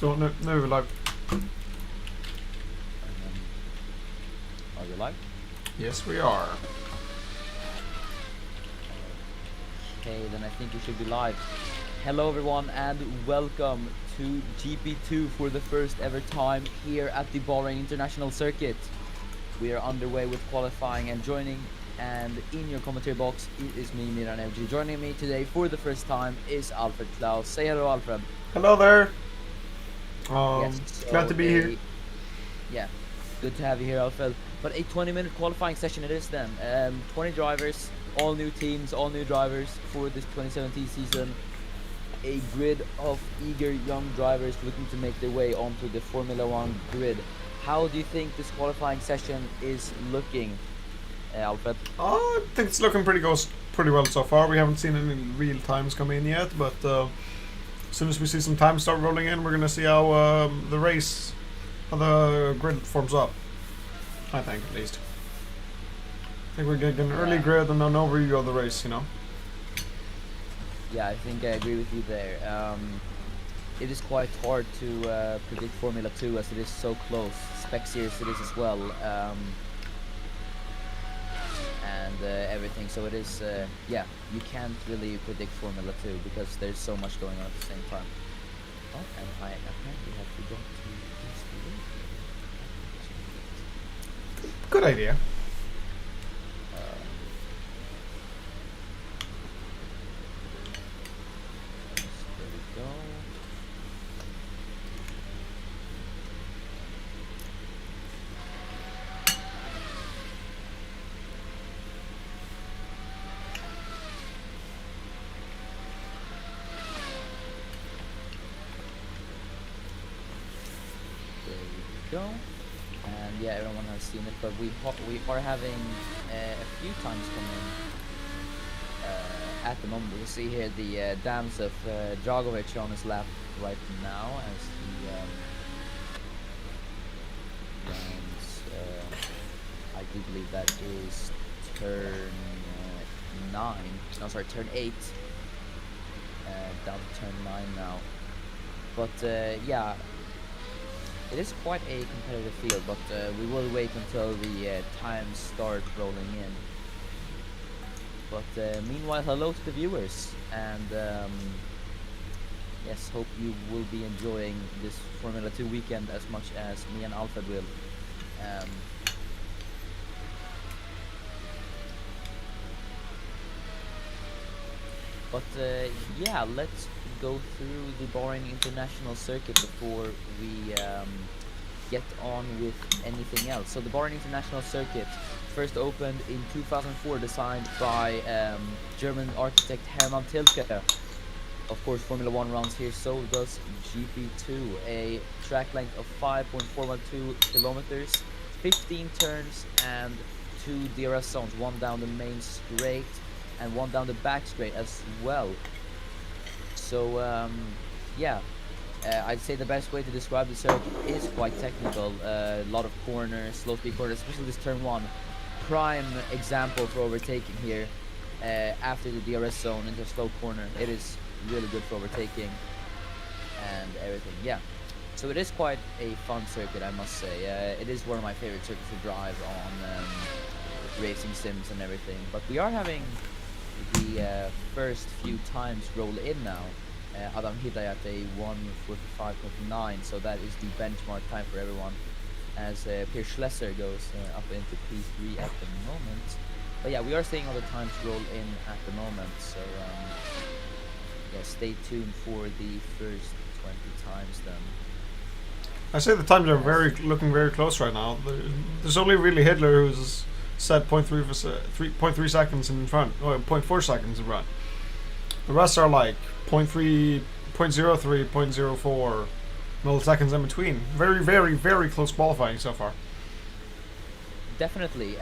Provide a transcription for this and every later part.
So nu är vi live. Are you live? Yes, we are. Okay, then I think we should be live. Hello everyone and welcome to GP2 for the first ever time here at the Bahrain International Circuit. We are underway with qualifying and joining, and in your commentary box it is me, Miran Evji. Joining me today for the first time is Alfred Klaus. Say hello, Alfred. Hello there. Yes, so Glad to be here. Yeah, good to have you here, Alfred. But a 20-minute qualifying session it is then. 20 drivers, all new teams, all new drivers for this 2017 season. A grid of eager young drivers looking to make their way onto the Formula One grid. How do you think this qualifying session is looking, Alfred? I think it's looking pretty well so far. We haven't seen any real times come in yet, but as soon as we see some time start rolling in, we're gonna see how the grid forms up. I think, at least. I think we're getting an early grid and an overview of the race, you know. Yeah, I think I agree with you there. It is quite hard to predict Formula 2 as it is so close. Spec series it is as well. And everything. So it is, yeah, you can't really predict Formula 2 because there's so much going on at the same time. Oh, and I apparently have forgot to use the link. Good idea. There we go. There we go. And yeah, everyone has seen it, but we are having a few times coming at the moment. We see here the dams of Dragovic on his lap right now as he runs. I do believe that is turn 9. No, sorry, turn 8. Down to turn 9 now. But yeah. It is quite a competitive field, but we will wait until the times start rolling in. But meanwhile, hello to the viewers, and yes, hope you will be enjoying this Formula 2 weekend as much as me and Alfred will. But yeah, let's go through the Bahrain International Circuit before we get on with anything else. So the Bahrain International Circuit first opened in 2004, designed by German architect Hermann Tilke. Of course, Formula 1 runs here, so does GP2. A track length of 5.412 kilometers, 15 turns and 2 DRS zones, one down the main straight and one down the back straight as well. So yeah, I'd say the best way to describe the circuit is quite technical. A lot of corners, slow speed corners, especially this turn 1. Prime example for overtaking here after the DRS zone into a slow corner. It is really good for overtaking and everything. Yeah, so it is quite a fun circuit, I must say. It is one of my favorite circuits to drive on racing sims and everything. But we are having the first few times roll in now. Adam Hidayat a 1:45.9, so that is the benchmark time for everyone, as Pierre Schlesser goes up into P3 at the moment. But yeah, we are seeing all the times roll in at the moment, so yeah, stay tuned for the first 20 times then. I say the times are looking very close right now. There's only really Hitler who's set 0.3 seconds in front, or 0.4 seconds in front. The rest are like 0.3, 0.03, 0.04 milliseconds in between. Very, very, very close qualifying so far. Definitely.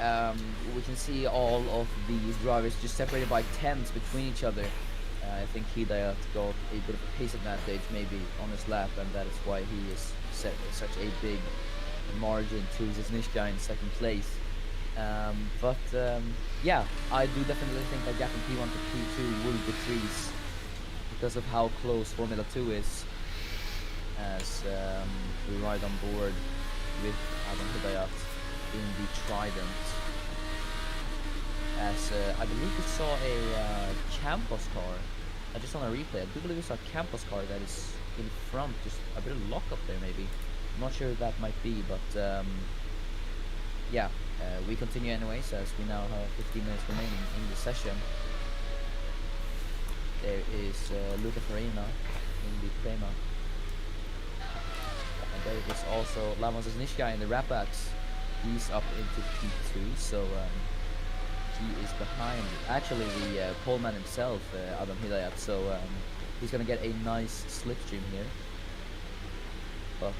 We can see all of these drivers just separated by tenths between each other. I think Hidayat got a bit of a pace advantage maybe on his lap, and that is why he is set such a big margin to Ziznichka in second place. But yeah, I do definitely think that gap from P1 to P2 will decrease because of how close Formula 2 is. as we ride on board with Adam Hidayat in the Trident. As I believe we saw a Campos car. I just on a replay. I do believe we saw a Campos car that is in front, just a bit of lock up there maybe. I'm not sure who that might be, but yeah, we continue anyways as we now have 15 minutes remaining in the session. There is Luca Farina in the Prema. And there is also Lavon Zesnishka in the Rapax. He's up into P2, so he is behind actually the poleman himself, Adam Hidayat, so he's gonna get a nice slipstream here. But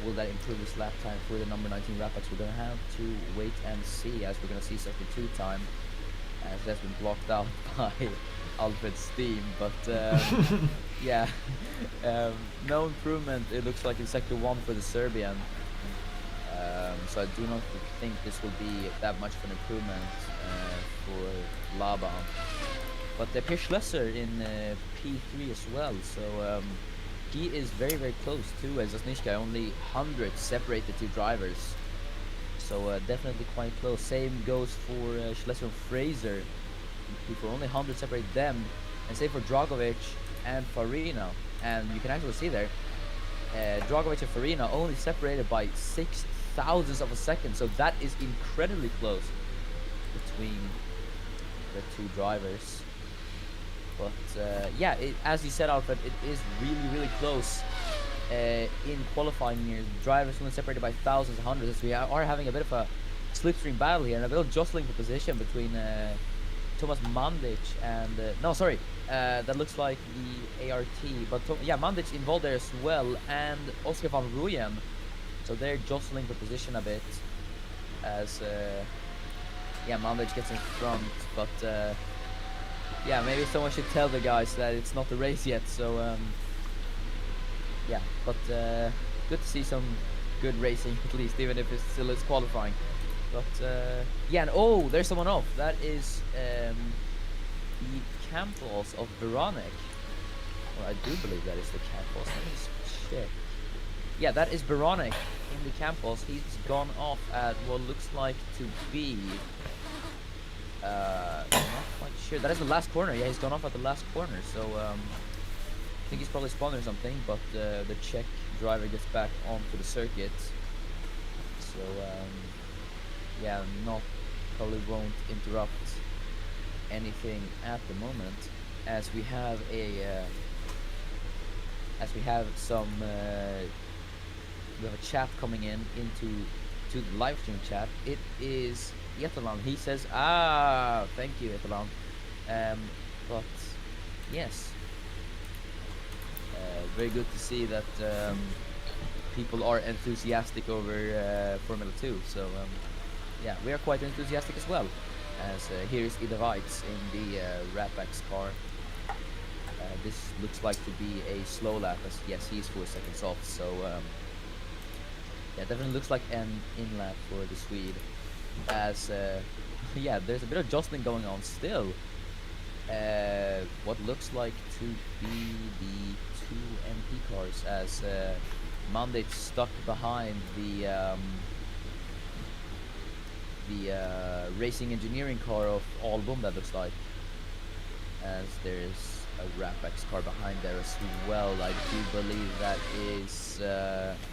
will that improve his lap time for the number 19 Rapax? We're gonna have to wait and see, as we're gonna see sector 2 time, as that's been blocked out by Alfred Steam. But yeah, no improvement it looks like in sector 1 for the Serbian. So I do not think this will be that much of an improvement for Laban. But Pierre Schlesser in P3 as well, so he is very, very close too, as Zasnishka. Only 100 separate the two drivers, so definitely quite close. Same goes for Schlesser and Fraser. People only 100 separate them, and same for Dragovic and Farina. And you can actually see there, Dragovic and Farina only separated by 6 thousandths of a second, so that is incredibly close between the two drivers. But yeah, as you said, Alfred, it is really, really close in qualifying here. Drivers only separated by thousands, hundreds. We are having a bit of a slipstream battle here, and a bit of jostling for position between Thomas Mandic and no, sorry, that looks like the ART, but yeah, Mandic involved there as well, and Oscar van Rooyen. So they're jostling for position a bit, as yeah, Mandic gets in front, but yeah, maybe someone should tell the guys that it's not the race yet. So yeah, but good to see some good racing at least, even if it still is qualifying. But yeah, and oh, there's someone off. That is the Campos of Veronic. Well, I do believe that is the Campos. Let me just check. Yeah, that is Veronic in the Campos. He's gone off at what looks like to be I'm not quite sure. That is the last corner. Yeah, he's gone off at the last corner. So I think he's probably spawned or something. But the Czech driver gets back onto the circuit. So yeah, probably won't interrupt anything at the moment, as we have some we have a chat coming into the live stream chat. It is Yetalan. He says, thank you, Yetalan. But yes, very good to see that people are enthusiastic over Formula 2. So yeah, we are quite enthusiastic as well. As here is Ida Weitz in the Rapax car. This looks like to be a slow lap, as yes, he's 4 seconds off. So yeah, definitely looks like an in lap for the Swede. As yeah, there's a bit of jostling going on still. What looks like to be the 2 MP cars, as Mandic stuck behind the racing engineering car of Album, that looks like, as there's a Rapax car behind there as well. I do believe that is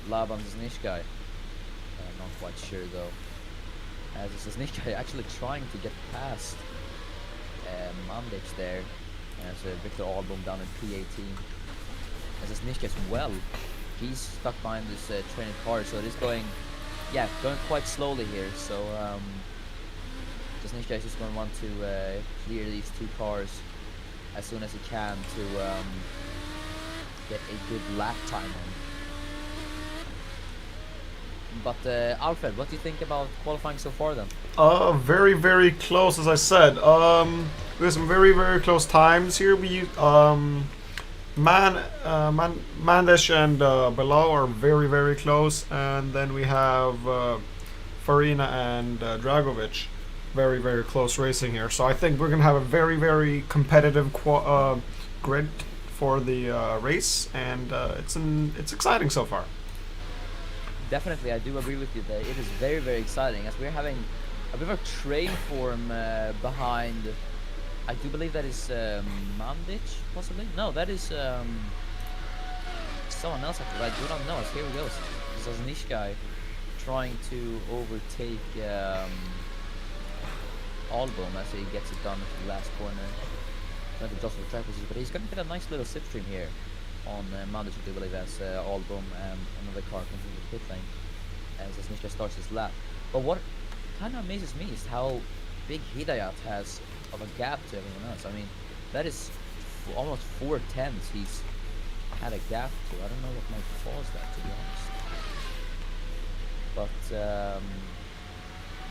Laban Zesnishkai. I'm not quite sure though, as Zesnishkai actually trying to get past Mandic there, as Victor Album down in P18. As Zesnishkai as well, he's stuck behind this training car, so it is going quite slowly here. So Zesnishkai is just going to want to clear these 2 cars as soon as he can to get a good lap time in. But Alfred, what do you think about qualifying so far then? Very, very close, as I said. There's some very, very close times here. We Mandic and Below are very, very close, and then we have Farina and Dragovic. Very, very close racing here. So I think we're going to have a very, very competitive grid for the race, and it's exciting so far. Definitely, I do agree with you there. It is very, very exciting as we're having a bit of a train form behind. I do believe that is Mandic, possibly. No, that is someone else. Actually, I do not know. As here he goes, Zaznishkai trying to overtake Album as he gets it done at the last corner. Not to jostle the track position, but he's going to get a nice little slipstream here on Mandic, I do believe, as Album and another car comes into the pit lane as Zaznishkai starts his lap. But what kind of amazes me is how big Hidayat has of a gap to everyone else. I mean, that is almost 4 tenths he's had a gap to. I don't know what might cause that, to be honest. But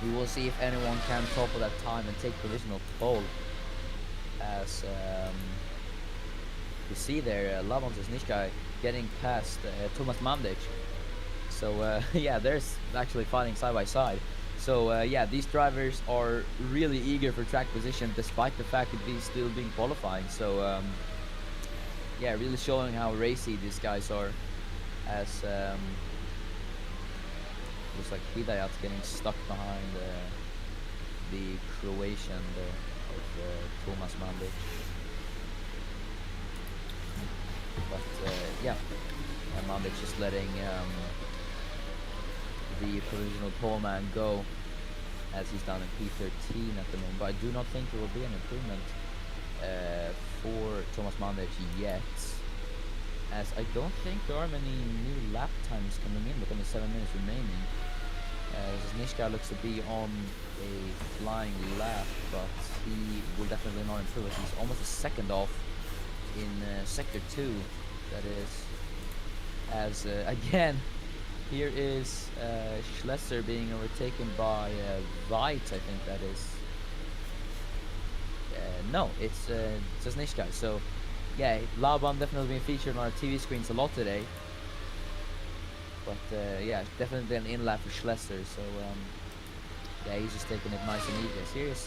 we will see if anyone can topple that time and take provisional pole. As you see there, Lavon Zaznishkai getting past Thomas Mandic. So yeah, there's actually fighting side by side. So yeah, these drivers are really eager for track position despite the fact that these still being qualifying. So yeah, really showing how racy these guys are. As looks like Hidayat's getting stuck behind the Croatian of Thomas Mandic. But yeah, Mandic just letting the provisional pole man go as he's down in P13 at the moment. But I do not think there will be an improvement for Thomas Mandic yet, as I don't think there are many new lap times coming in with only 7 minutes remaining. Zaznishkai looks to be on a flying lap, but he will definitely not improve it. He's almost a second off in sector 2, that is. As again, here is Schlesser being overtaken by Veit, I think that is. No, it's Zaznishkai. So yeah, Laban definitely being featured on our TV screens a lot today. But yeah, definitely an in lap for Schlesser. So yeah, he's just taking it nice and easy. As here's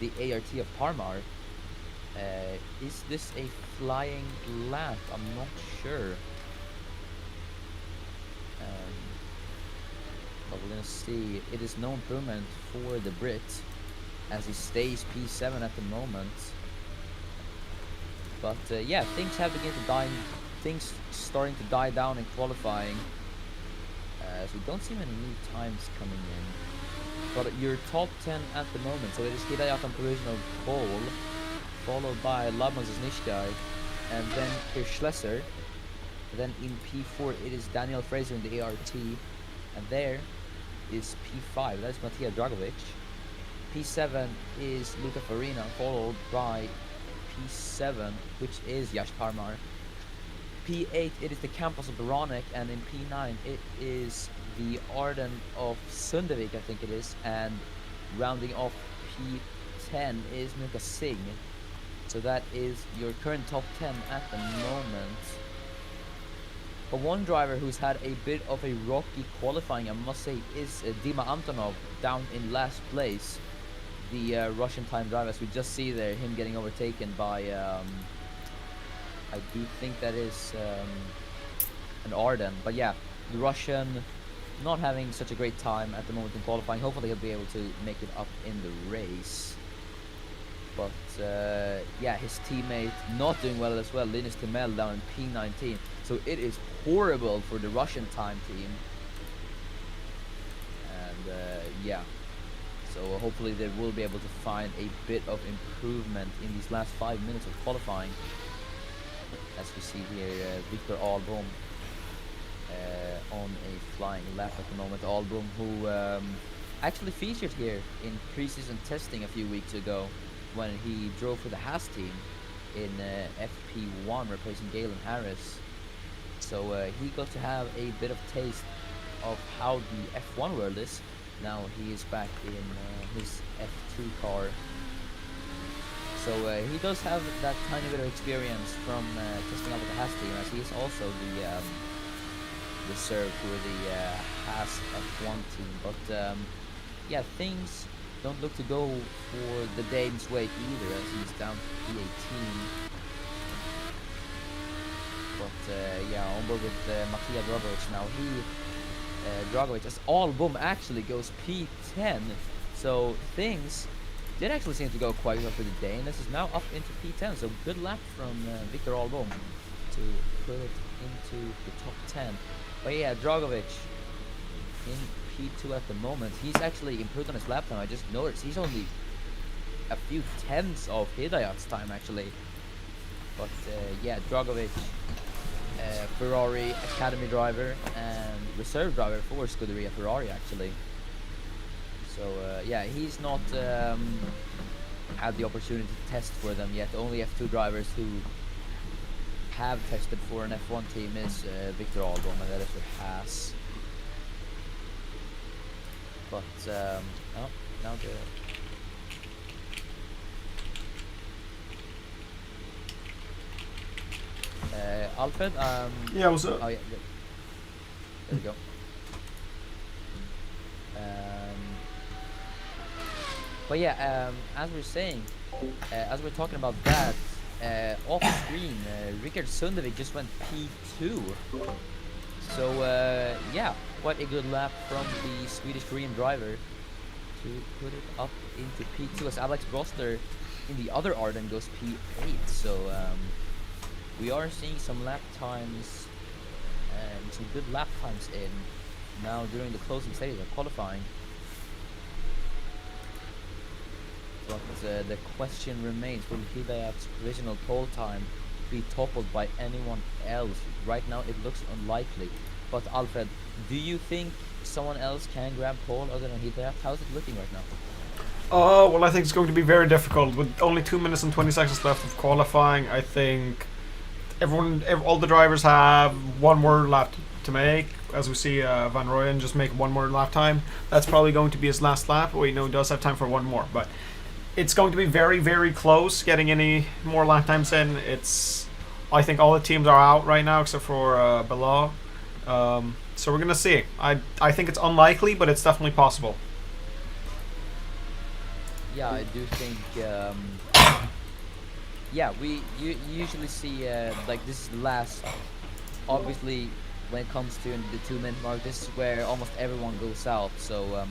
the ART of Parmar. Is this a flying lap? I'm not sure. But we're gonna see. It is no improvement for the Brit as he stays P7 at the moment. But yeah, things have begun to die. Things starting to die down in qualifying. So we don't see many new times coming in. But your top 10 at the moment. So it is Hidayat on provisional pole, followed by Laban Zaznishkai, and then here's Schlesser. Then in P4 it is Daniel Fraser in the ART, and there is P5, that is Matija Dragovic. P7 is Luca Farina, followed by P7, which is Yash Parmar. P8 it is the Campos of Beranek, and in P9 it is the Arden of Sundevik, I think it is, and rounding off P10 is Nuka Singh. So that is your current top 10 at the moment. But one driver who's had a bit of a rocky qualifying, I must say, is Dima Antonov down in last place. The Russian time driver, as we just see there, him getting overtaken by, I do think that is an Arden. But yeah, the Russian not having such a great time at the moment in qualifying. Hopefully he'll be able to make it up in the race. But yeah, his teammate not doing well as well, Linus Timel down in P19. So it is horrible for the Russian time team. And yeah, so hopefully they will be able to find a bit of improvement in these last 5 minutes of qualifying. As we see here, Victor Albom on a flying lap at the moment. Albom, who actually featured here in pre-season testing a few weeks ago when he drove for the Haas team in FP1, replacing Galen Harris. So he got to have a bit of taste of how the F1 world is. Now he is back in his F2 car. So he does have that tiny bit of experience from testing out with the Haas team, as he is also the serve for the Haas F1 team. But yeah, things don't look to go for the Dane's way either, as he's down to P18. yeah, on board with Matija Dragovic now. Dragovic, as Album actually goes P10. So things did actually seem to go quite well for the day, and this is now up into P10. So good lap from Victor Album to put it into the top 10. But yeah, Dragovic in P2 at the moment. He's actually improved on his lap time. I just noticed he's only a few tenths of Hidayat's time actually. But yeah, Dragovic, Ferrari Academy driver and reserve driver for Scuderia Ferrari actually. So yeah, he's not had the opportunity to test for them yet. Only F2 drivers who have tested for an F1 team is Victor Albon and that is for Haas. But oh, now the Alfred. Yeah, what's up? Oh yeah, there we go. But yeah, as we're saying, as we're talking about that, off screen, Rickard Sundevik just went P2. So yeah, what a good lap from the Swedish-Korean driver to put it up into P2 as Alex Broster in the other Arden goes P8. So we are seeing some lap times and some good lap times in now during the closing stages of qualifying. But the question remains, will Hidayat's provisional pole time be toppled by anyone else? Right now it looks unlikely. But Alfred, do you think someone else can grab pole other than Hidayat? How's it looking right now? Oh, well, I think it's going to be very difficult. With only 2 minutes and 20 seconds left of qualifying, I think all the drivers have one more lap to make. As we see Van Rooyen just make one more lap time. That's probably going to be his last lap. Well, he does have time for one more. But it's going to be very, very close getting any more lap times in. I think all the teams are out right now except for Below. So we're going to see. I think it's unlikely, but it's definitely possible. Yeah, I do think yeah, we usually see like this is the last. Obviously, when it comes to the 2 minute mark, this is where almost everyone goes out. So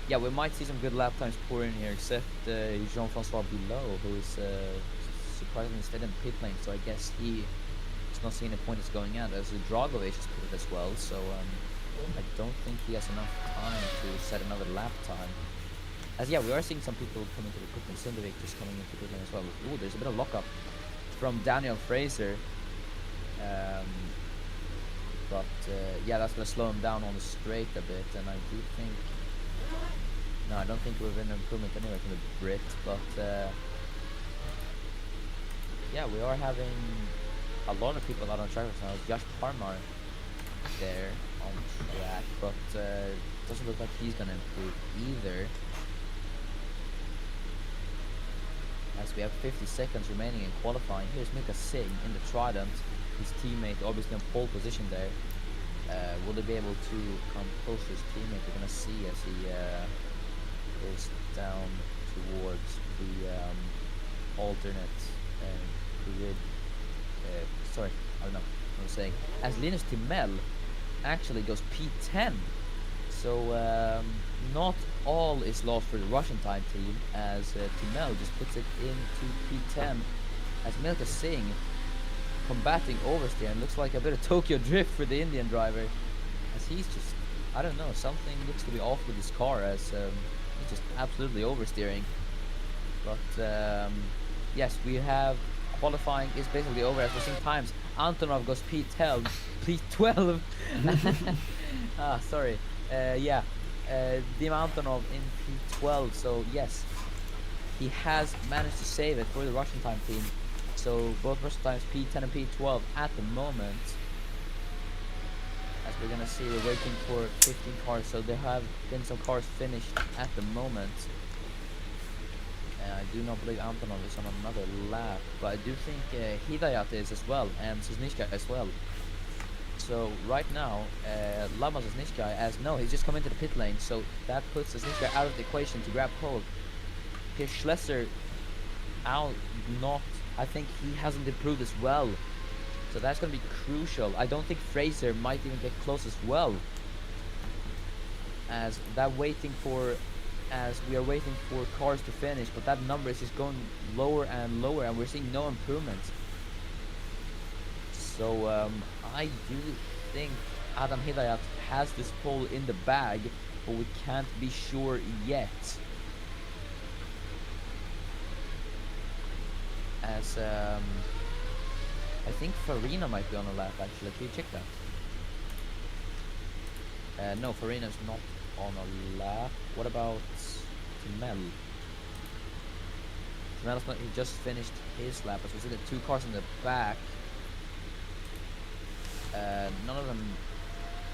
yeah, we might see some good lap times pour in here, except Jean-Francois Bilot, who is surprisingly stayed in the pit lane. So I guess he is not seeing the point it's going at. As Dragovic is pitted as well, so I don't think he has enough time to set another lap time. As yeah, we are seeing some people coming to the pit lane. Sundevik just coming into the pit lane as well. Ooh, there's a bit of lockup from Daniel Fraser. But yeah, that's going to slow him down on the straight a bit, and I do think... No, I don't think we've been an improvement anyway from the Brit, but yeah, we are having a lot of people out on track right now. Josh Parmar there on track, but doesn't look like he's going to improve either. As we have 50 seconds remaining in qualifying. Here's Mika Singh in the Trident. His teammate obviously in pole position there. Will they be able to come close to his teammate? We're going to see as he goes down towards the alternate grid. Sorry, I don't know what I'm saying. As Linus Timell actually goes P10. So not all is lost for the Russian time team, as Timell just puts it into P10. As Milka Singh combating oversteer, and looks like a bit of Tokyo drift for the Indian driver, as he's just, I don't know, something looks to be off with his car, as he's just absolutely oversteering. But yes, we have qualifying is basically over as we're seeing times. Antonov goes P12, P12. Sorry. Yeah, Dim Antonov in P12. So yes, he has managed to save it for the Russian time team. So both Russian times P10 and P12 at the moment. As we're gonna see, we're waiting for 15 cars. So there have been some cars finished at the moment. I do not believe Antonov is on another lap, but I do think Hidayat is as well, and Sisnishka as well. So right now, Lama Sisnishka, as no, he's just come into the pit lane, so that puts Sisnishka out of the equation to grab pole. Pierre Schlesser out, not, I think he hasn't improved as well. So that's going to be crucial. I don't think Fraser might even get close as well. As we are waiting for cars to finish, but that number is just going lower and lower, and we're seeing no improvements. So I do think Adam Hidayat has this pole in the bag, but we can't be sure yet. As I think Farina might be on the lap actually. Can you check that? No, Farina's not on a lap. What about Timel? Timel's not, he just finished his lap, as we see the 2 cars in the back. None of them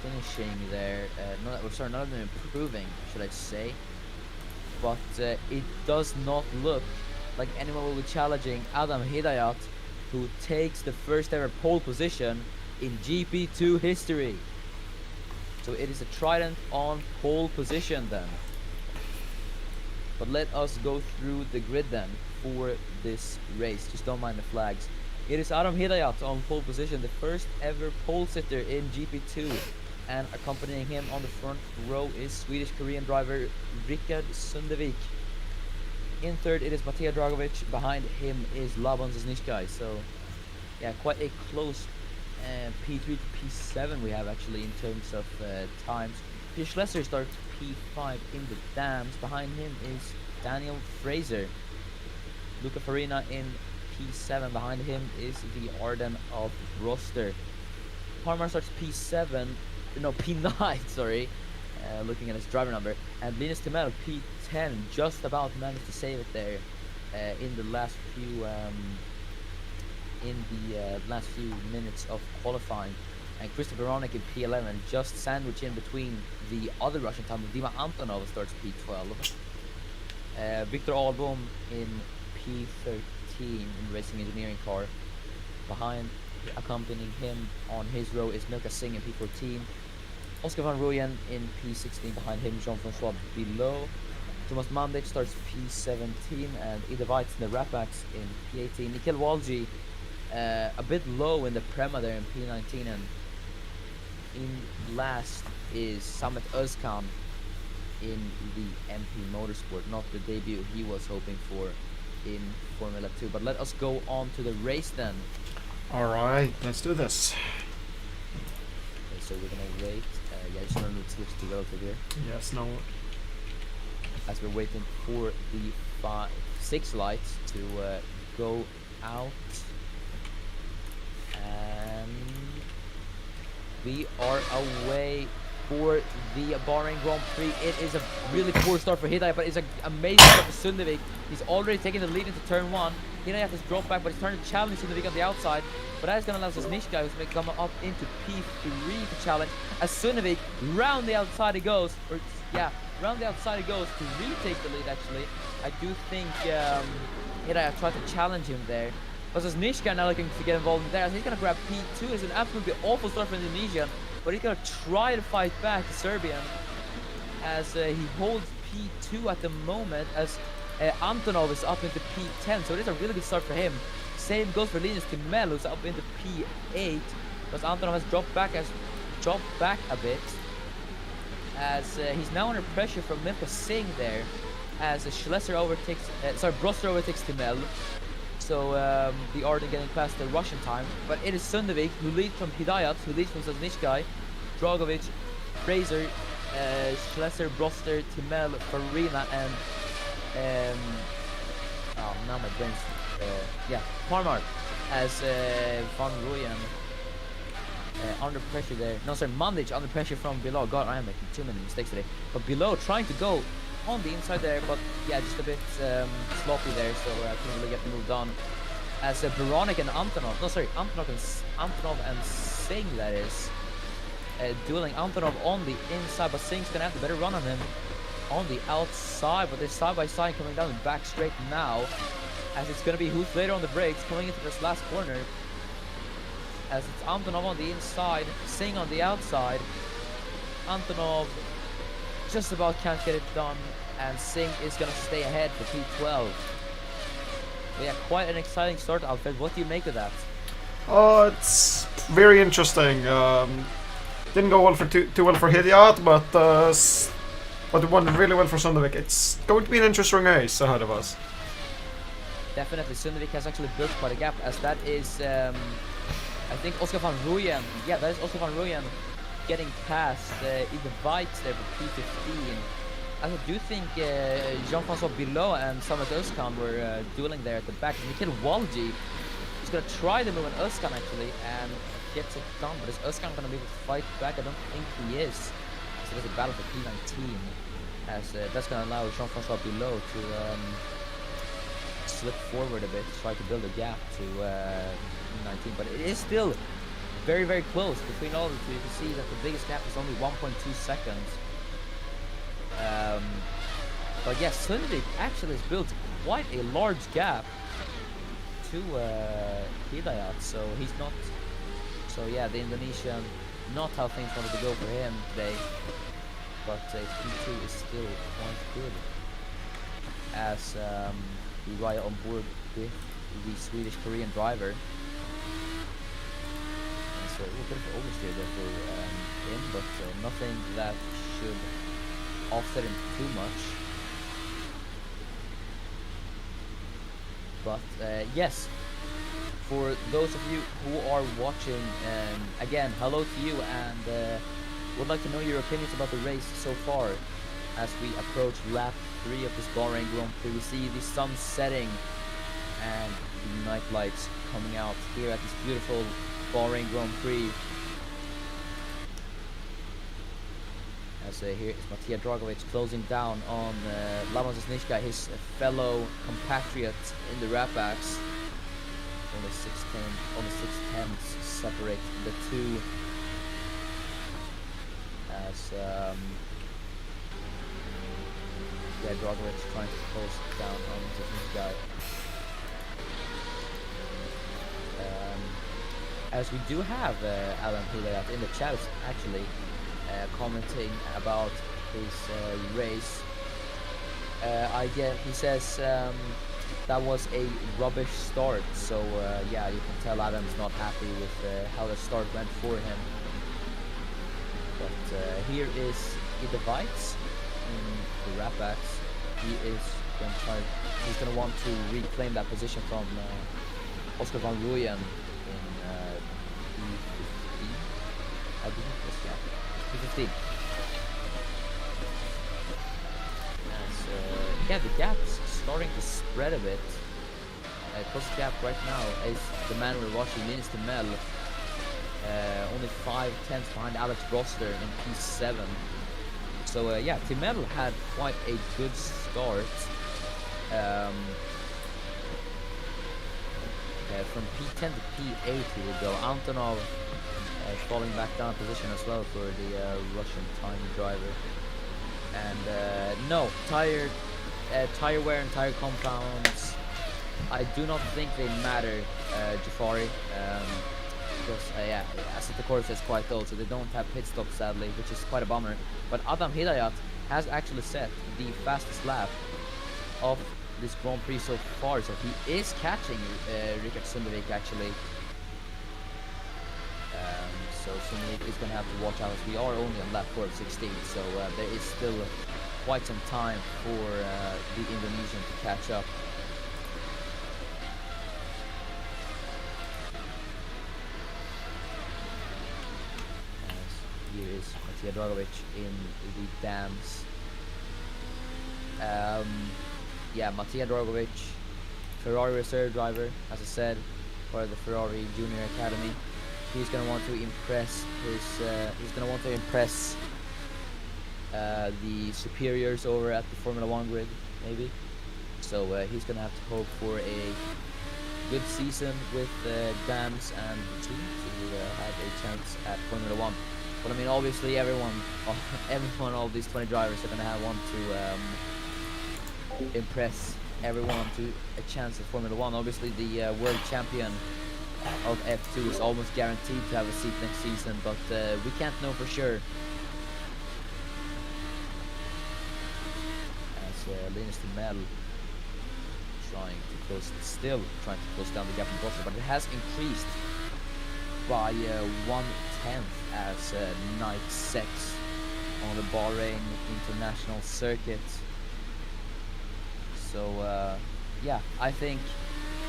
finishing there. None of them improving, should I say. But it does not look like anyone will be challenging Adam Hidayat, who takes the first ever pole position in GP2 history. So it is a Trident on pole position then. But let us go through the grid then for this race. Just don't mind the flags. It is Adam Hidayat on pole position, the first ever pole sitter in GP2. And accompanying him on the front row is Swedish-Korean driver Rickard Sundevik. In third, it is Matej Dragovic. Behind him is Laban Ziznichkai. So, yeah, quite a close P3 to P7 we have actually in terms of times. Pierre Schlesser starts P5 in the dams. Behind him is Daniel Fraser. Luca Farina in P7. Behind him is the Arden of Roster. Parmar starts P9, sorry. Looking at his driver number. And Linus Timel, P10, just about managed to save it there in the last few minutes of qualifying. And Christopher Ronick in P11, just sandwiched in between the other Russian time. Dima Antonov starts P12. Victor Albom in P13 in racing engineering car. Behind, accompanying him on his row is Milka Singh in P14. Oscar van Rooyen in P16, behind him Jean-Francois below. Thomas Mandic starts P17, and Ida Weitz in the Rapax in P18. Nikhil Walji a bit low in the Prema there in P19, and in last is Samet Özkan in the MP Motorsport, not the debut he was hoping for in Formula 2. But let us go on to the race then. Alright, let's do this. Okay, so we're gonna wait. Yeah, just gonna switch to relative here. Yes, no. As we're waiting for the 6 lights to go out. And we are away for the Bahrain Grand Prix. It is a really poor start for Hidayat, but it's an amazing start for Sundevik. He's already taking the lead into turn 1. Hidayat has dropped back, but he's trying to challenge Sundevik on the outside. But that is going to allow Ziznichkai, who's going to come up into P3 to challenge. As Sundevik, round the outside he goes. Round the outside he goes to retake the lead, actually. I do think Hidayat tried to challenge him there. But Ziznichkai now looking to get involved in there. He's going to grab P2. It's an absolutely awful start for Indonesian. But he's going to try to fight back the Serbian. As he holds P2 at the moment. As Antonov is up into P10. So it is a really good start for him. Same goes for Linus Timel, who's up into P8. Because Antonov has dropped back a bit. As he's now under pressure from Milka Singh there. As Schlesser overtakes, Broster overtakes Timel. So the Arden getting past the Russian time. But it is Sundevik who leads from Hidayat, who leads from Ziznichkai, Dragovic, Fraser, Schlesser, Broster, Timel, Farina, and now my brain's Parmar as Van Rooyen under pressure there. No, sorry, Mandic under pressure from below. God, I am making too many mistakes today. But below trying to go on the inside there, but yeah, just a bit sloppy there, so I couldn't really get moved on. As Veronik and Antonov, Antonov and Singh, that is, dueling. Antonov on the inside, but Singh's gonna have a better run on him on the outside. But they're side by side coming down the back straight now, as it's gonna be who's later on the brakes coming into this last corner. As it's Antonov on the inside, Singh on the outside. Antonov just about can't get it done, and Singh is gonna stay ahead for P12. But yeah, quite an exciting start, Alfred. What do you make of that? Oh, it's very interesting. Didn't go well for too well for Hidiat, but it went really well for Sundevik. It's going to be an interesting race ahead of us. Definitely, Sundevik has actually built quite a gap, as that is, I think, Oscar van Rooyen. Yeah, that is Oscar van Rooyen getting past Ide Weitz there for P15. As I do think Jean-François Bilot and Samet Özkan were dueling there at the back. Mikhail Walji is going to try the move on Özkan actually, and gets it done. But is Özkan going to be able to fight back? I don't think he is. So there's a battle for P19, as that's going to allow Jean-François Bilot to slip forward a bit, try to build a gap to P19. But it is still very, very close between all the two. You can see that the biggest gap is only 1.2 seconds. But yes, Sundvik actually has built quite a large gap to Hidayat, so he's not. So yeah, the Indonesian, not how things wanted to go for him today, but P2 is still quite good, as we ride on board with the Swedish-Korean driver. And so a bit of oversteer there for him, but nothing that should offset him too much. But yes, for those of you who are watching, again, hello to you, and would like to know your opinions about the race so far. As we approach lap 3 of this Bahrain Grand Prix, we see the sun setting and the night lights coming out here at this beautiful Bahrain Grand Prix. As here is Matija Dragovic closing down on Lamon Zasnishka, his fellow compatriot in the Rapbacks. Only 6 tenths separate the two. As yeah, Dragovic trying to close down on Zasnishka. As we do have Alan Hidayat in the chat actually commenting about his race. He says that was a rubbish start, so yeah, you can tell Adam's not happy with how the start went for him. But here is Ide Weitz in the Rapbacks. He's going to want to reclaim that position from Oscar van Rooyen in P15. I believe it was, yeah. P15. As yeah, the gap's starting to spread a bit. Closest gap right now is the man we're watching, Linus Timel. Only 5 tenths behind Alex Roster in P7. So yeah, Timel had quite a good start. From P10 to P8 he will go. Antonov falling back down position as well for the Russian time driver. And no, tire wear and tire compounds, I do not think they matter, Jafari, because yeah, Assetto Corsa is quite old, so they don't have pit stops sadly, which is quite a bummer. But Adam Hidayat has actually set the fastest lap of this Grand Prix so far, so he is catching Rickard Sundevik actually. So Sundevik is going to have to watch out, as we are only on lap 4 of 16, so there is still quite some time for the Indonesian to catch up. As here is Matija Dragovic in the dams. Yeah, Matija Dragovic, Ferrari reserve driver, as I said, part of the Ferrari Junior Academy. He's going to want to impress the superiors over at the Formula 1 grid, maybe. So he's going to have to hope for a good season with Dams and the team to have a chance at Formula 1. But I mean, obviously everyone, all these 20 drivers are going to want to impress everyone to a chance at Formula 1. Obviously the world champion of F2 is almost guaranteed to have a seat next season, but we can't know for sure. As Linus Timel still trying to close down the gap in Boston, but it has increased by 1/10 as night 6 on the Bahrain International Circuit. So yeah, I think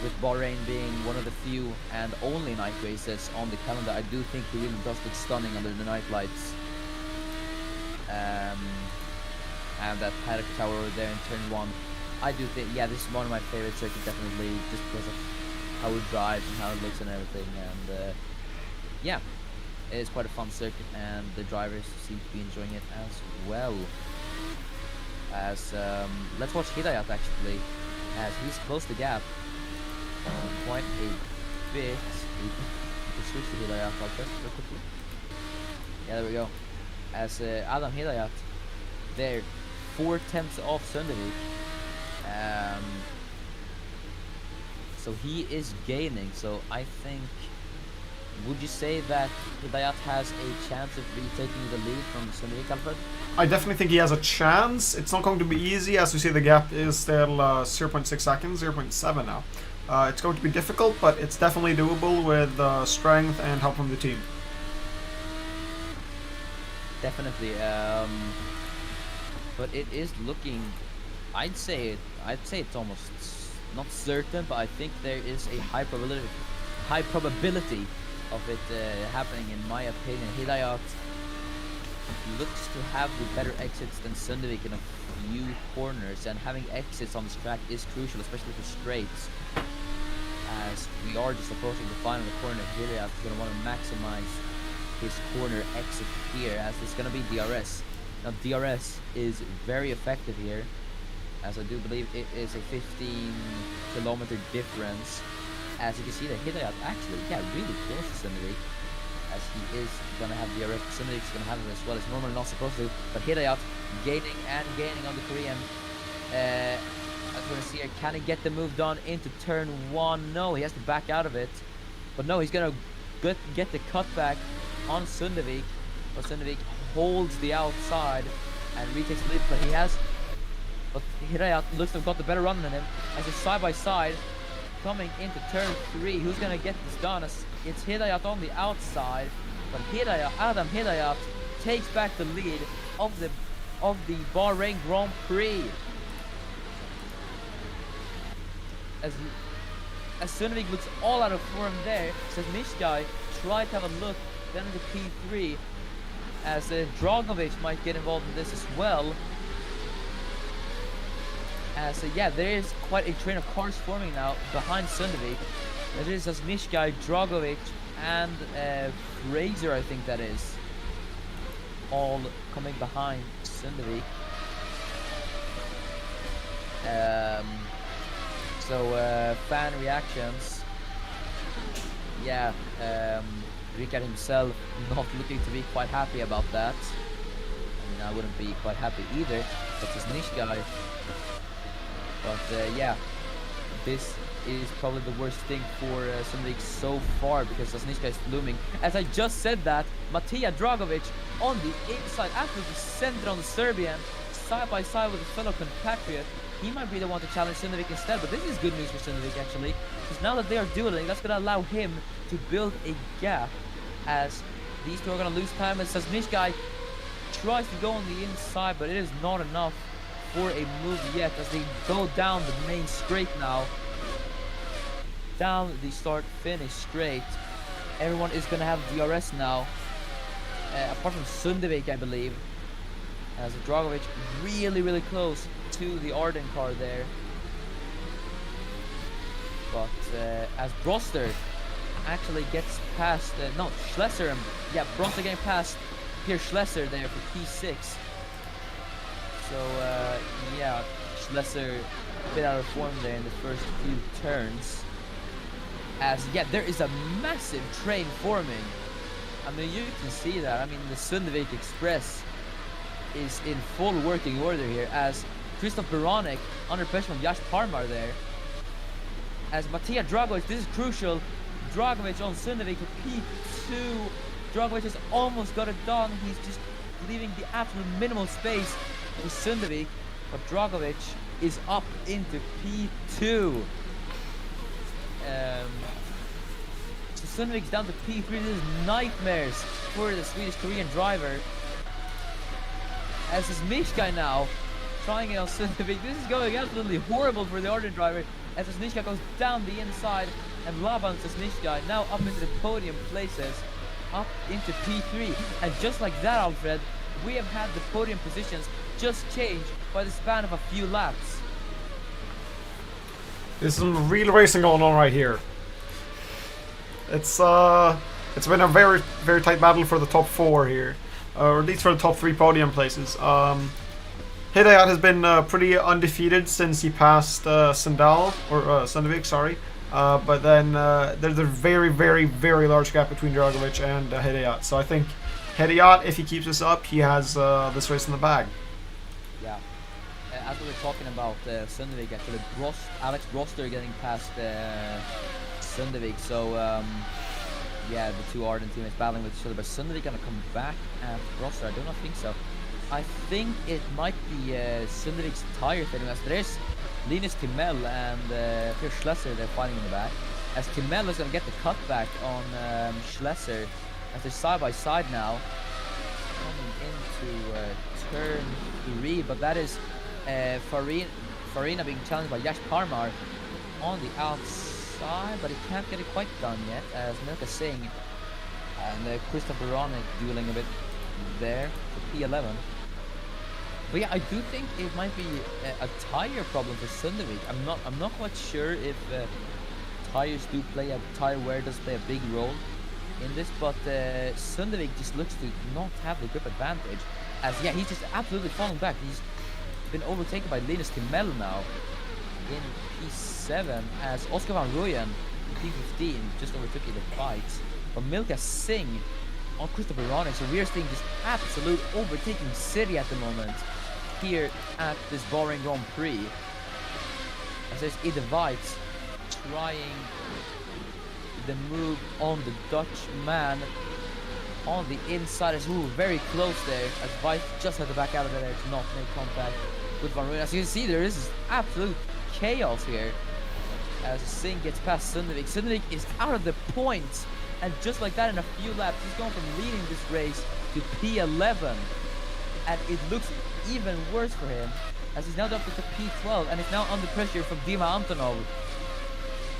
with Bahrain being one of the few and only night races on the calendar, I do think he really does look stunning under the night lights. And that paddock tower over there in turn 1, I do think, yeah, this is one of my favorite circuits, definitely, just because of how it drives and how it looks and everything. And yeah, it is quite a fun circuit, and the drivers seem to be enjoying it as well. As let's watch Hidayat actually, as he's closed the gap quite a bit. We can switch to Hidayat real quickly. Yeah, there we go. As Adam Hidayat, there, 4/10 off Sundervik. So he is gaining. So I think, would you say that Hidayat has a chance of retaking the lead from Sundervik, Alfred? I definitely think he has a chance. It's not going to be easy, as we see the gap is still 0.6 seconds, 0.7 now. It's going to be difficult, but it's definitely doable with strength and help from the team. Definitely. But it is looking, I'd say it's almost not certain, but I think there is a high probability of it happening, in my opinion. Hidayat looks to have the better exits than Sundervik in a few corners, and having exits on this track is crucial, especially for straights. As we are just approaching the final corner, Hidayat is going to want to maximize his corner exit here, as it's going to be DRS. Now DRS is very effective here, as I do believe it is a 15-kilometer difference. As you can see that Hidayat actually, yeah, really close to Sundervik, as he is going to have DRS. Sundervik is going to have it as well. It's normally not supposed to, but Hidayat gaining on the Korean. As we're going to see here, can he get the move done into turn 1? No, he has to back out of it. But no, he's going to get the cutback on Sundervik. But Sundervik holds the outside and retakes the lead. But Hidayat looks to have got the better run than him. As a side-by-side coming into turn 3. Who's going to get this done? It's Hidayat on the outside. But Adam Hidayat takes back the lead of the Bahrain Grand Prix. As Sundervik looks all out of form there, says Mishkai tried to have a look then into P3, as Dragovic might get involved in this as well. As yeah, there is quite a train of cars forming now behind Sundervik. That is as Mishkai, Dragovic, and Fraser, I think that is, all coming behind Sundervik. So fan reactions. Yeah, Ricard himself not looking to be quite happy about that. I mean, I wouldn't be quite happy either, but this niche guy. But yeah, this is probably the worst thing for Sundervik so far, because Zasnička is looming. As I just said that, Matija Dragovic on the inside, absolutely centered on the Serbian, side by side with a fellow compatriot. He might be the one to challenge Sundervik instead, but this is good news for Sundervik actually, because now that they are dueling, that's going to allow him to build a gap, as these two are going to lose time, as Zasnička tries to go on the inside, but it is not enough for a move yet, as they go down the main straight now. Down the start-finish straight. Everyone is going to have DRS now, apart from Sundervik, I believe. As Dragovic really close to the Arden car there. But as Broster actually gets past, no, Schlesser, yeah, Broster getting past Pierre Schlesser there for P6. So yeah, Schlesser a bit out of form there in the first few turns. As yeah, there is a massive train forming. I mean, you can see that. I mean, the Sundervik Express is in full working order here, as Christoph Beranek under pressure from Yash Parmar there. As Matija Dragovic, this is crucial. Dragovic on Sundervik for P2. Dragovic has almost got it done. He's just leaving the absolute minimal space for Sundervik, but Dragovic is up into P2. So Sundvik's down to P3. This is nightmares for the Swedish-Korean driver. As is Mishka now trying it on Sundvik. This is going absolutely horrible for the Arden driver. As Mishka goes down the inside and Laban Mishka now up into the podium places, up into P3. And just like that, Alfred, we have had the podium positions just change by the span of a few laps. There's some real racing going on right here. It's been a very, very tight battle for the top 4 here, or at least for the top 3 podium places. Hidayat has been pretty undefeated since he passed Sandal, or Sundvik, sorry. But then there's a very, very, very large gap between Dragovic and Hidayat. So I think Hidayat, if he keeps this up, he has this race in the bag. Yeah. As we were talking about Sundvik, actually, Alex Broster getting past Sundvik. So, yeah, the two Arden teammates battling with each other. But Sundvik gonna come back at Broster? I do not think so. I think it might be Sundvik's tire failing, as there's Linus Timmel and Pierre Schlesser, they're fighting in the back. As Timmel is going to get the cutback on Schlesser, as they're side by side now. Coming into turn 3, but that is Farina being challenged by Yash Parmar on the outside, but he can't get it quite done yet, as Milka Singh and Christopher Ronick dueling a bit there for P11. But yeah, I do think it might be a tire problem for Sundvik. I'm not quite sure if tire wear does play a big role in this, but Sundvik just looks to not have the grip advantage. As yeah, he's just absolutely falling back. He's been overtaken by Linus Timmel now in P7, as Oscar van Rooyen in P15 just overtook in the fights. But Milka Singh on Christopher Ronick, so we're seeing just absolute overtaking city at the moment here at this Bahrain Grand Prix. As there's Ide Weitz trying the move on the Dutch man on the inside. As very close there, as Weitz just had to back out of there to not make contact with Van Rooyen. As you can see, there is absolute chaos here as Singh gets past Sundvik. Sundvik is out of the points, and just like that, in a few laps, he's going from leading this race to P11. And it looks even worse for him, as he's now up to P12, and is now under pressure from Dima Antonov.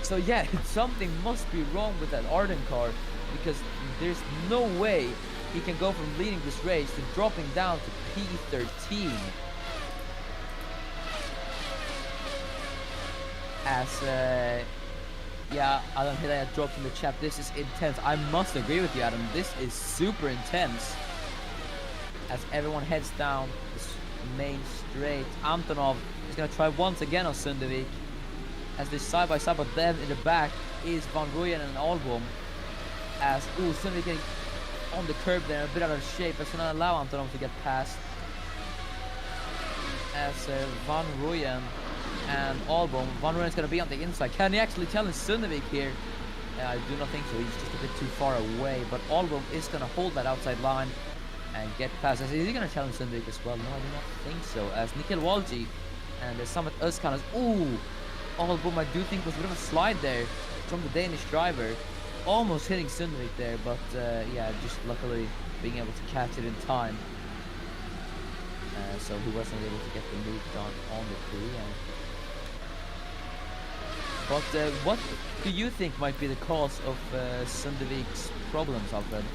So yeah, something must be wrong with that Arden car, because there's no way he can go from leading this race to dropping down to P13. As yeah, Adam Hidayat dropped in the chat, this is intense. I must agree with you, Adam. This is super intense. As everyone heads down this main straight. Antonov is going to try once again on Sundvik. As this side by side, but then in the back is Van Rooyen and Albom. As Sundvik getting on the curb there, a bit out of shape. That's going to allow Antonov to get past. As Van Rooyen and Albom. Van Rooyen is going to be on the inside. Can he actually challenge Sundvik here? I do not think so. He's just a bit too far away. But Albom is going to hold that outside line and get past. Is he going to challenge Sundvik as well? No, I do not think so. As Nikhil Walji and Samet Özkan is... Albom, I do think was a bit of a slide there from the Danish driver. Almost hitting Sundvik there, but yeah, just luckily being able to catch it in time. So he wasn't able to get the move done on the Korean. But what do you think might be the cause of Sundvik's problems, Alfred?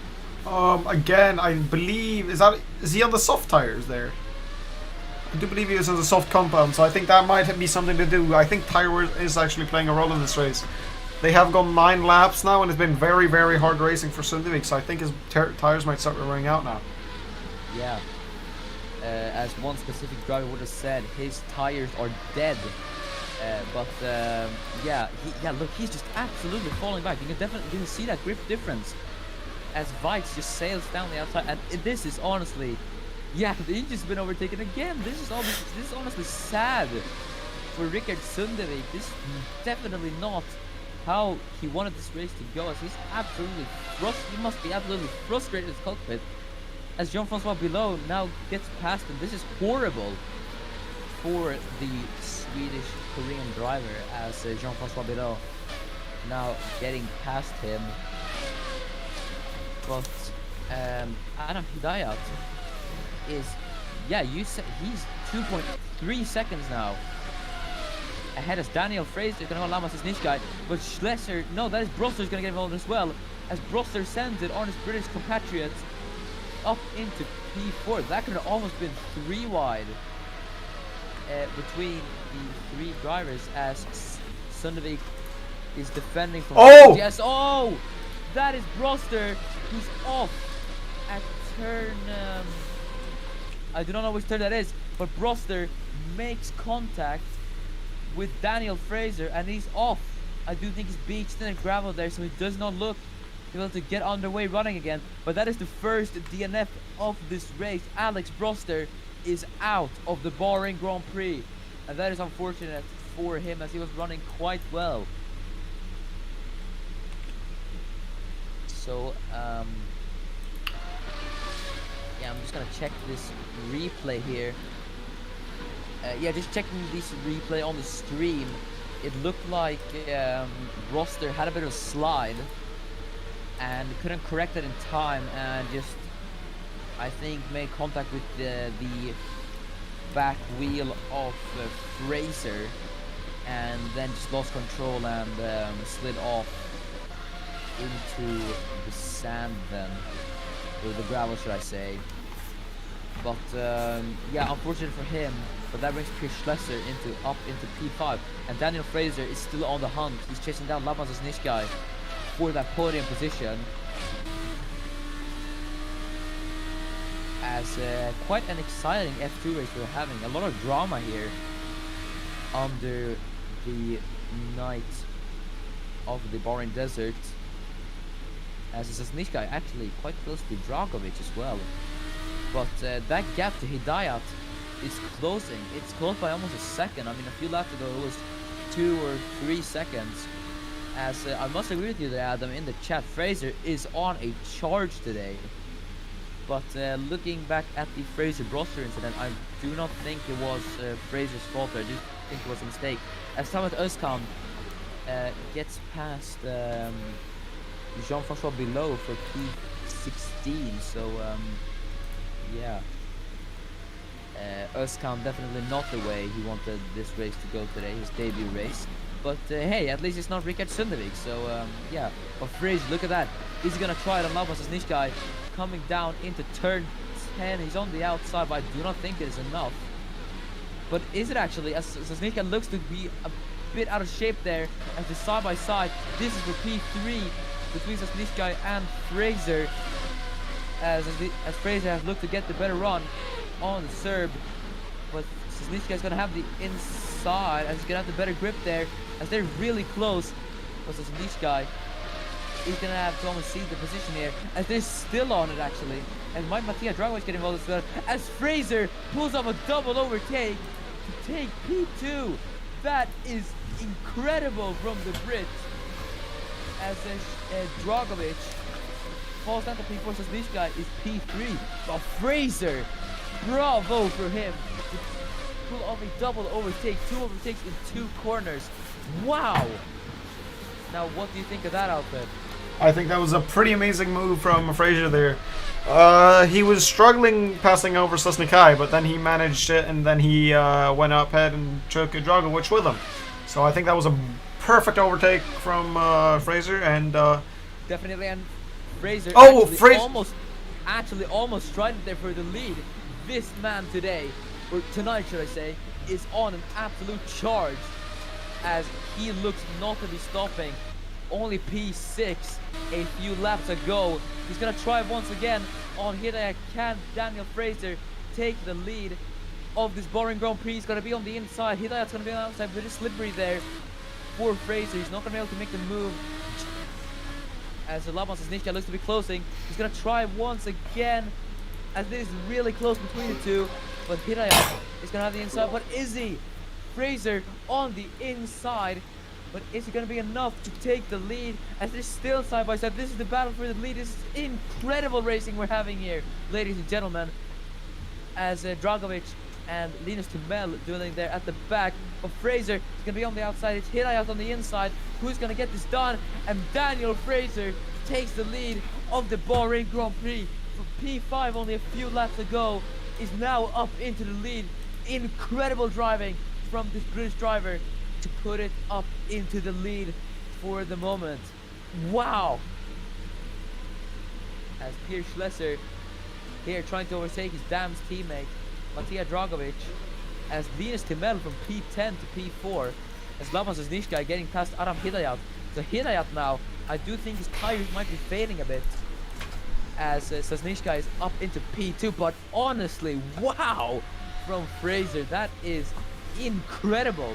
Again, I believe is he on the soft tires there? I do believe he is on the soft compound, so I think that might be something to do. I think tire wear is actually playing a role in this race. They have gone 9 laps now, and it's been very, very hard racing for Sundvik, so I think his tires might start running out now. Yeah. As one specific driver would have said, his tires are dead. Yeah, look, he's just absolutely falling back. You can see that grip difference as Weitz just sails down the outside, and this is honestly, yeah, he's just been overtaken again. This is honestly sad for Rickard Sundvik. This is definitely not how he wanted this race to go. As he's absolutely he must be absolutely frustrated in his cockpit. As Jean-Francois Bilot now gets past him. This is horrible for the Swedish-Korean driver, as Jean-Francois Bilot now getting past him But Adam Hidayat is, yeah, you said he's 2.3 seconds now ahead as Daniel Fraser gonna go Lamas as niche guy, but Schlesser, no, that is Brosser's gonna get involved as well, as Brosser sends it on his British compatriots up into P4. That could have almost been 3 wide between the 3 drivers, as Sundevik is defending from. Oh! Yes, oh! That is Brosser, who's off at turn. I do not know which turn that is, but Brosser makes contact with Daniel Fraser and he's off. I do think he's beached in the gravel there, so he does not look able to get underway running again. But that is the first DNF of this race. Alex Brosser is out of the Bahrain Grand Prix, and that is unfortunate for him, as he was running quite well. So yeah, I'm just gonna check this replay here. Yeah, just checking this replay on the stream. It looked like Brosser had a bit of a slide and couldn't correct it in time, and just, I think, made contact with the back wheel of Fraser, and then just lost control and slid off into the sand then, or the gravel, should I say. But yeah, unfortunate for him. But that brings Pierre Schlesser up into P5, and Daniel Fraser is still on the hunt. He's chasing down Lamas Nishkai for that podium position. As quite an exciting F2 race we're having. A lot of drama here under the night of the Bahrain Desert. As it says, Nishkai actually quite close to Dragovic as well. But that gap to Hidayat is closing. It's closed by almost a second. I mean, a few laps ago it was 2 or 3 seconds. As I must agree with you there, Adam, in the chat, Fraser is on a charge today. But looking back at the Fraser-Brosser incident, I do not think it was Fraser's fault. I do think it was a mistake. As Samet Özkan gets past Jean-Francois Below for P16, so yeah. Özkan definitely not the way he wanted this race to go today, his debut race. But hey, at least it's not Rickard Sundevik, so yeah. But Fraser, look at that. Is he gonna try it on Lavas Nishkai? Coming down into turn 10, he's on the outside, but I do not think it is enough. But is it actually? As Nishkai looks to be a bit out of shape there, as the side by side. This is for P3 between Nishkai and Fraser. As Fraser has looked to get the better run on the Serb, but Sisnichka is gonna have the inside, as he's gonna have the better grip there, as they're really close. But Sisnichka is gonna have to almost see the position here, as they're still on it actually. And might Mattia Dragovic get involved as well, as Fraser pulls off a double overtake to take P2. That is incredible from the Brit, as Dragovic falls down to P4, so this guy is P3. But Fraser, bravo for him to pull off a double overtake, 2 overtakes in 2 corners. Wow! Now, what do you think of that outfit? I think that was a pretty amazing move from Fraser there. He was struggling passing over Sosnikai, but then he managed it, and then he went up ahead and took Dragovic with him. So I think that was a perfect overtake from Fraser, and definitely. And Fraser actually almost tried it there for the lead. This man today, or tonight should I say, is on an absolute charge, as he looks not to be stopping. Only P6 a few laps ago. He's gonna try once again on Hidayat. Can Daniel Fraser take the lead of this Bahrain Grand Prix? He's gonna be on the inside. Hidayat's gonna be on the outside, but it's slippery there for Fraser. He's not gonna be able to make the move, as the Laban Sisnichka looks to be closing. He's gonna try once again, as this is really close between the two. But Hidayat is gonna have the inside. But is he? Fraser on the inside. But is it gonna be enough to take the lead? As they're still side by side. This is the battle for the lead. This is incredible racing we're having here, ladies and gentlemen. As Dragovic and Linus Tumel dueling there at the back. But Fraser is gonna be on the outside. It's Hidayat on the inside. Who's gonna get this done? And Daniel Fraser takes the lead of the Bahrain Grand Prix from P5 only a few laps ago is now up into the lead. Incredible driving from this British driver to put it up into the lead for the moment. Wow! As Pierre Schlesser here trying to overtake his Dams teammate Matija Dragovic, as Linus Timel from P10 to P4, as Laban Sosnishka getting past Aram Hidayat. So Hidayat now, I do think his tires might be fading a bit as Sosnishka is up into P2, but honestly, wow, from Fraser, that is incredible.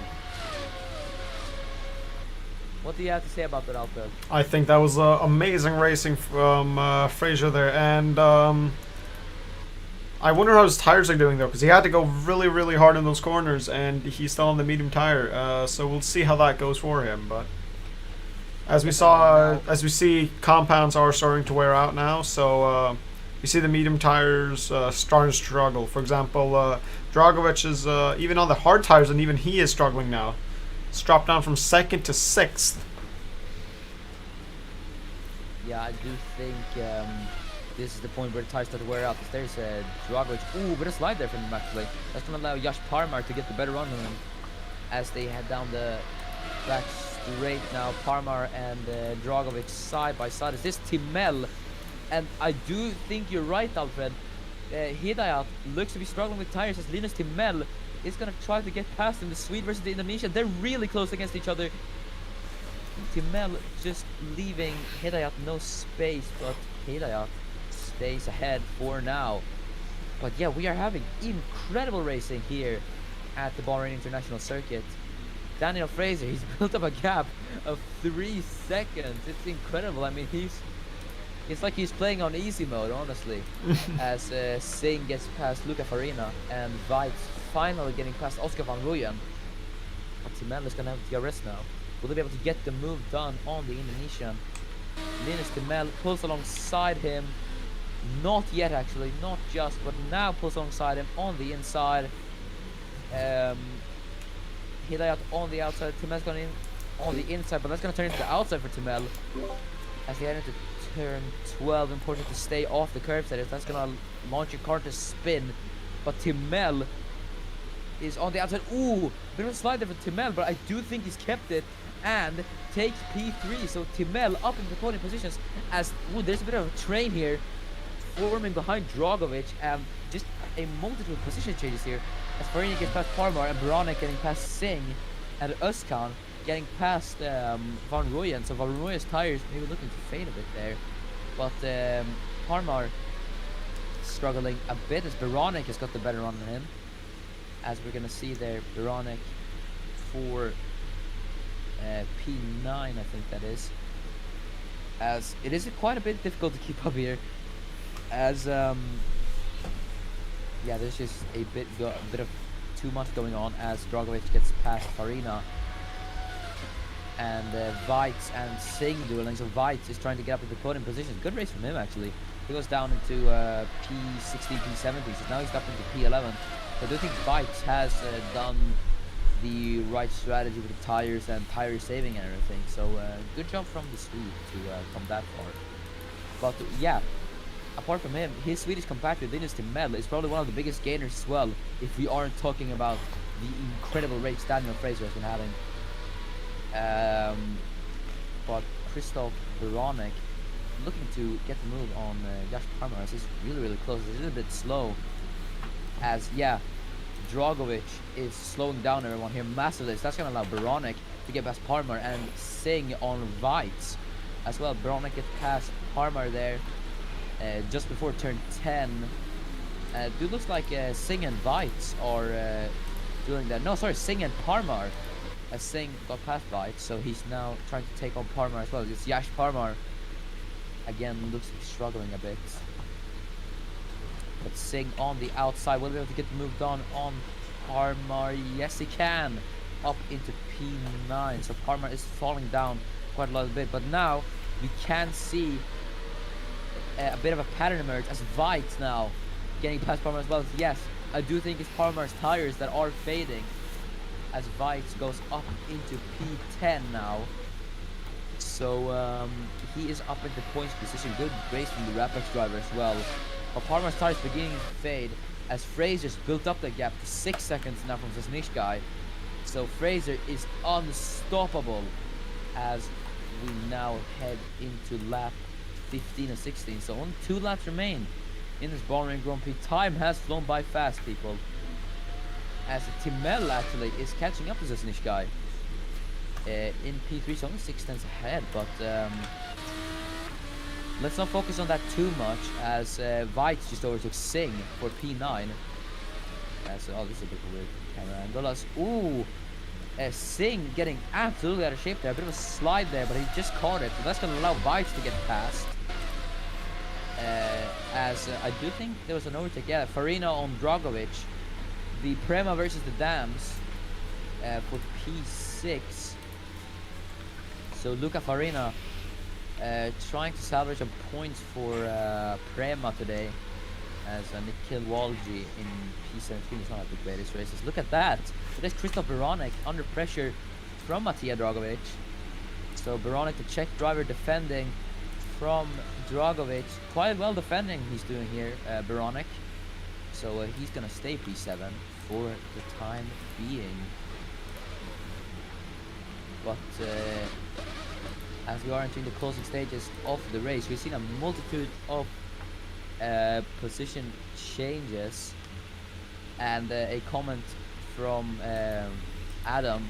What do you have to say about that, Alfred? I think that was amazing racing from Fraser there, and I wonder how his tires are doing though, because he had to go really, really hard in those corners, and he's still on the medium tire. So we'll see how that goes for him. But as we see, compounds are starting to wear out now. So you see the medium tires starting to struggle. For example, Dragovic is even on the hard tires, and even he is struggling now. It's dropped down from 2nd to 6th. Yeah, I do think this is the point where the tires start to wear out. There's a Dragovic. Ooh, bit of slide there from him actually. That's going to allow Yash Parmar to get the better run on him as they head down the back straight now. Parmar and Dragovic side by side. Is this Timel? And I do think you're right, Alfred. Hidayat looks to be struggling with tires as Linus Timel is going to try to get past him. The Swede versus the Indonesian. They're really close against each other. Timel just leaving Hidayat no space, but Hidayat stays ahead for now. But yeah, we are having incredible racing here at the Bahrain International Circuit. Daniel Fraser, he's built up a gap of 3 seconds. It's incredible. I mean, it's like he's playing on easy mode, honestly. As Singh gets past Luca Farina and Weitz finally getting past Oscar van Rooyen. But Timel is gonna have DRS now. Will they be able to get the move done on the Indonesian? Linus Timel pulls alongside him. Not yet, actually, not just, but now pulls alongside him on the inside. Hidayat on the outside. Timel's going in on the inside, but that's going to turn into the outside for Timel as they head into turn 12. Important to stay off the curb setters. That's going to launch your car to spin, but Timel is on the outside. Ooh, bit of a slide there for Timel, but I do think he's kept it and takes P3. So Timel up in the podium positions as there's a bit of a train here forming behind Dragovic, and just a multitude of position changes here as Farini gets past Parmar and Baranek getting past Singh and Özkan getting past Van Rooyen. So Van Rooyen's tires maybe looking to fade a bit there, but Parmar struggling a bit as Baranek has got the better run on him, as we're gonna see there. Baranek for P9, I think that is, as it is quite a bit difficult to keep up here, as yeah, there's just a bit of too much going on as Dragovic gets past Farina and Weitz and Singh dueling. So Weitz is trying to get up into the podium position. Good race from him, actually. He goes down into P16, P17, so now he's up into P11. So I do think Weitz has done the right strategy with the tires and tire saving and everything. So good job from the Swede to come that far. But yeah, apart from him, his Swedish compatriot Linus Timel is probably one of the biggest gainers as well, if we aren't talking about the incredible race Daniel Fraser has been having. But Christoph Baranek looking to get the move on Yash Parmar as he's really, really close. It's a little bit slow as, yeah, Dragovic is slowing down everyone here massively. So that's going to allow Baranek to get past Parmar and Singh on Weitz as well. Baranek gets past Parmar there just before turn 10. Dude, looks like Singh and Weitz are doing that. No, sorry, Singh and Parmar. As Singh got past Weitz, so he's now trying to take on Parmar as well. It's Yash Parmar again, looks to be struggling a bit. But Singh on the outside will be able to get the move done on Parmar. Yes, he can. Up into P9. So Parmar is falling down quite a little bit. But now we can see a bit of a pattern emerge as Weitz now getting past Parmar as well. Yes, I do think it's Parmar's tires that are fading as Weitz goes up into P10 now. So he is up into points position. Good race from the Rapex driver as well. But Parma's tire is beginning to fade as Fraser's built up the gap to 6 seconds now from Sasnishkai. So Fraser is unstoppable as we now head into lap 15 and 16. So only 2 laps remain in this Bahrain Grand Prix. Time has flown by fast, people. As Timel actually is catching up to Sasnishkai. In P3, so only 6 tenths ahead, but let's not focus on that too much as Weitz just overtook Singh for P9. So, oh, this is a bit of a weird camera angle. As Singh getting absolutely out of shape there. A bit of a slide there, but he just caught it. So that's going to allow Weitz to get past. I do think there was an overtake. Yeah, Farina on Dragovic. The Prema versus the Dams for P6. So Luca Farina trying to salvage some points for Prema today as Nikhil Walji in P17 is not the greatest races. Look at that. So there's Christoph Baronek under pressure from Matija Dragovic. So Baronek, the Czech driver, defending from Dragovic. Quite well defending he's doing here, Baronek. So he's going to stay P7 for the time being. But as we are entering the closing stages of the race, we've seen a multitude of position changes, and a comment from Adam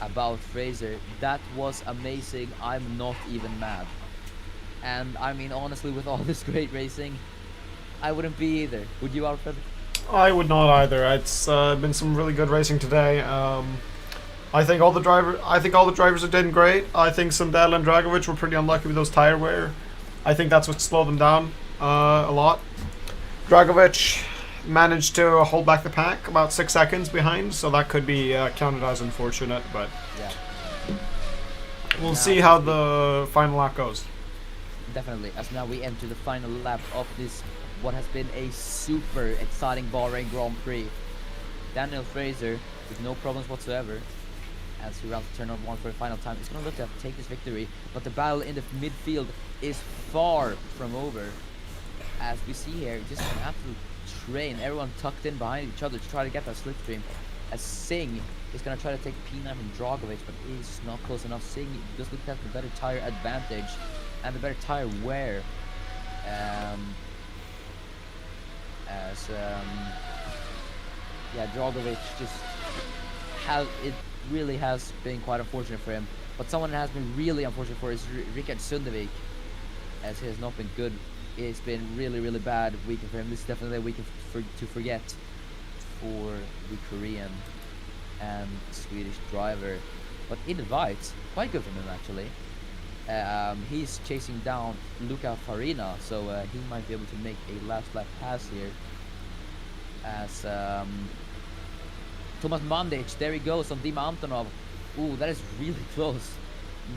about Fraser. That was amazing. I'm not even mad. And I mean, honestly, with all this great racing, I wouldn't be either. Would you, Alfred? I would not either. It's been some really good racing today. I think all the drivers are doing great. I think Sundell and Dragovic were pretty unlucky with those tire wear. I think that's what slowed them down a lot. Dragovic managed to hold back the pack about 6 seconds behind, so that could be counted as unfortunate. But yeah, we'll see how the final lap goes. Definitely, as now we enter the final lap of this, what has been a super exciting Bahrain Grand Prix. Daniel Fraser with no problems whatsoever, as he rounds the turn on 1 for the final time. He's going to look to take this victory, but the battle in the midfield is far from over. As we see here, just an absolute train. Everyone tucked in behind each other to try to get that slipstream. As Singh is going to try to take P9 from Dragovic, but he's just not close enough. Singh just looks at the better tire advantage and the better tire wear. Yeah, Dragovic just really has been quite unfortunate for him. But someone that has been really unfortunate for is Rickard Sundevik, as he has not been good. It's been really, really bad weekend for him. This is definitely a weekend to forget for the Korean and Swedish driver. But in the Weitz, quite good from him actually. He's chasing down Luca Farina, so he might be able to make a last lap pass here. As Thomas Mandic, there he goes on Dima Antonov. Ooh, that is really close.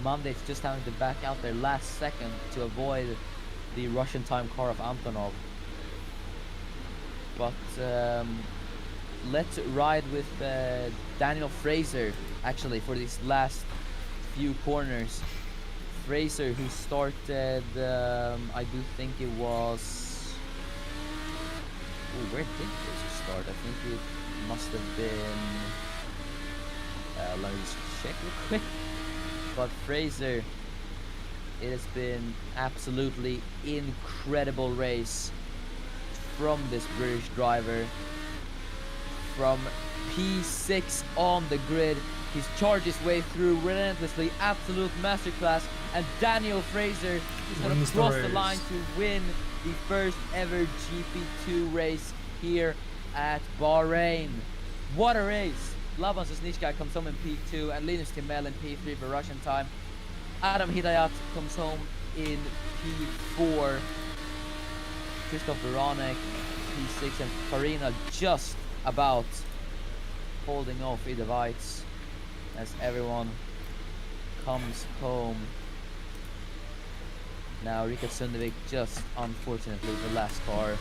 Mandic just having to back out there last second to avoid the Russian time car of Antonov. But let's ride with Daniel Fraser actually for these last few corners. Fraser, who started, I do think it was... Ooh, where did Fraser start? I think it must have been... let me just check real quick. But Fraser, it has been absolutely incredible race from this British driver. From P6 on the grid, he's charged his way through relentlessly, absolute masterclass, and Daniel Fraser is going to cross the line to win the first ever GP2 race here at Bahrain. What a race! Laban Sosnishkai comes home in P2 and Linus Timel in P3 for Russian time. Adam Hidayat comes home in P4. Christoph Baronek P6, and Farina just about holding off Ida Weitz as everyone comes home. Now Rickard Sundevik just unfortunately the last car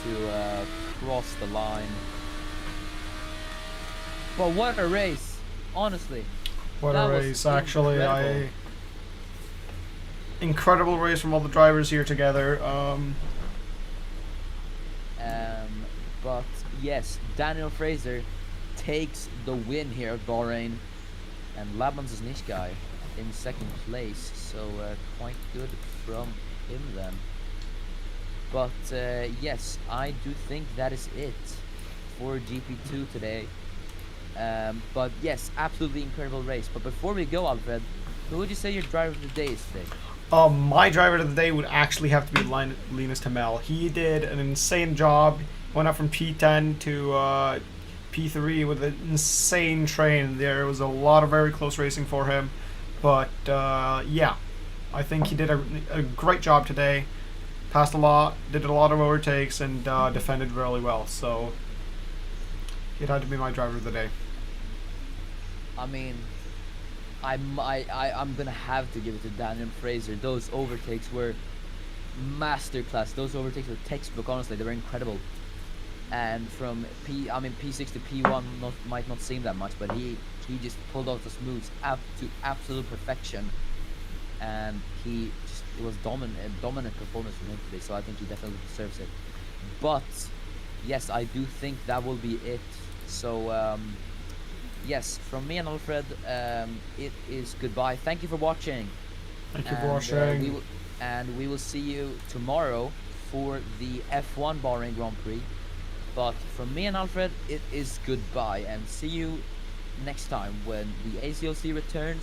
to cross the line. But what a race, honestly. What a race! Actually, incredible race from all the drivers here together. But yes, Daniel Fraser takes the win here at Bahrain, and Laban's Nishkai in second place. So quite good from him then. But yes, I do think that is it for GP2 today. But yes, absolutely incredible race. But before we go, Alfred, who would you say your driver of the day is today? My driver of the day would actually have to be Linus Tamel. He did an insane job. Went up from P10 to P3 with an insane train. There was a lot of very close racing for him. But yeah, I think he did a great job today. Passed a lot, did a lot of overtakes, and defended really well. So it had to be my driver of the day. I mean, I'm gonna have to give it to Daniel Fraser. Those overtakes were masterclass. Those overtakes were textbook. Honestly, they were incredible. And from P6 to P1 might not seem that much, but he just pulled off those moves up to absolute perfection, and it was dominant performance from him today. So I think he definitely deserves it. But yes, I do think that will be it. So yes, from me and Alfred, it is goodbye. Thank you for watching. Thank you for watching. We will see you tomorrow for the F1 Bahrain Grand Prix. But from me and Alfred, it is goodbye, and see you next time when the ACLC returns